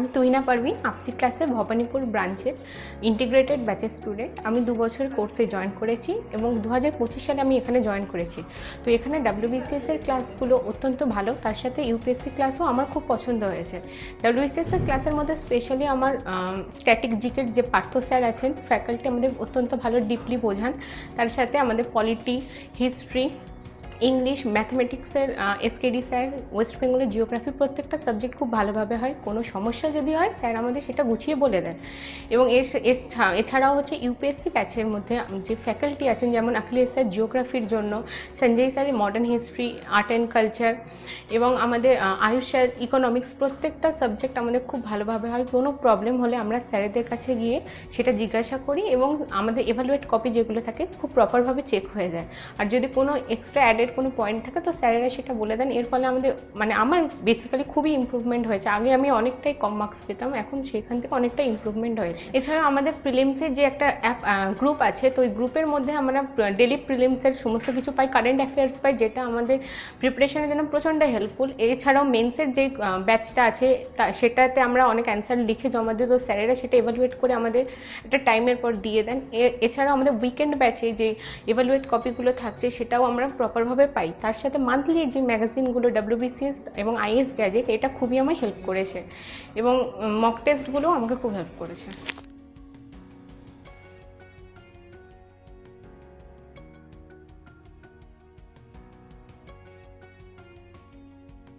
আমি তুহিনা পারভিন, আপনি ক্লাসে ভবানীপুর ব্রাঞ্চের ইন্টিগ্রেটেড ব্যাচের স্টুডেন্ট। আমি 2 বছর কোর্সে জয়েন করেছি এবং 2025 সালে আমি এখানে জয়েন করেছি। তো এখানে WBCS এর ক্লাসগুলো অত্যন্ত ভালো, তার সাথে ইউপিএসসি ক্লাসও আমার খুব পছন্দ হয়েছে। WBCS এর ক্লাসের মধ্যে স্পেশালি আমার স্ট্যাটিক জিকের যে পার্থ স্যার আছেন, ফ্যাকাল্টি আমাদের অত্যন্ত ভালো ডিপলি বোঝান। তার সাথে আমাদের পলিটি, হিস্ট্রি, ইংলিশ, ম্যাথমেটিক্সের এসকেডি স্যার, ওয়েস্ট বেঙ্গলের জিওগ্রাফি, প্রত্যেকটা সাবজেক্ট খুব ভালোভাবে হয়। কোনো সমস্যা যদি হয় স্যার আমাদের সেটা গুছিয়ে বলে দেন। এবং এছাড়াও হচ্ছে ইউপিএসসি ব্যাচের মধ্যে যে ফ্যাকাল্টি আছেন, যেমন আখিলেশ স্যার জিওগ্রাফির জন্য, Sanjay sir modern history, art and culture, এবং আমাদের আয়ুষ স্যার ইকোনমিক্স, প্রত্যেকটা সাবজেক্ট আমাদের খুব ভালোভাবে হয়। কোনো প্রবলেম হলে আমরা স্যারেদের কাছে গিয়ে সেটা জিজ্ঞাসা করি এবং আমাদের এভালুয়েট কপি যেগুলো থাকে খুব প্রপারভাবে চেক হয়ে যায়। আর যদি কোনো এক্সট্রা অ্যাডেড কোনো পয়েন্ট থাকে তো স্যারেরা সেটা বলে দেন। এর ফলে আমাদের আমার বেসিক্যালি খুবই ইমপ্রুভমেন্ট হয়েছে। আগে আমি অনেকটাই কম মার্কস পেতাম, এখন সেখান থেকে অনেকটা ইমপ্রুভমেন্ট হয়েছে। এছাড়াও আমাদের প্রিলিমসের যে একটা গ্রুপ আছে, তো ওই গ্রুপের মধ্যে আমরা ডেলি প্রিলিমসের সমস্ত কিছু পাই, কারেন্ট অ্যাফেয়ার্স পাই, যেটা আমাদের প্রিপারেশনের জন্য প্রচণ্ড হেল্পফুল। এছাড়াও মেন্সের যে ব্যাচটা আছে সেটাতে আমরা অনেক অ্যান্সার লিখে জমা দিই, তো স্যারেরা সেটা এভালুয়েট করে আমাদের একটা টাইমের পর দিয়ে দেন। এছাড়াও আমাদের উইকেন্ড ব্যাচে যে এভালুয়েট কপিগুলো থাকছে সেটাও আমরা প্রপারভাবে পাই। তার সাথে মান্থলি যে ম্যাগাজিনগুলো WBCS এবং IAS গ্যাজেট, এটা খুবই আমায় হেল্প করেছে এবং মক টেস্টগুলো আমাকে খুব হেল্প করেছে।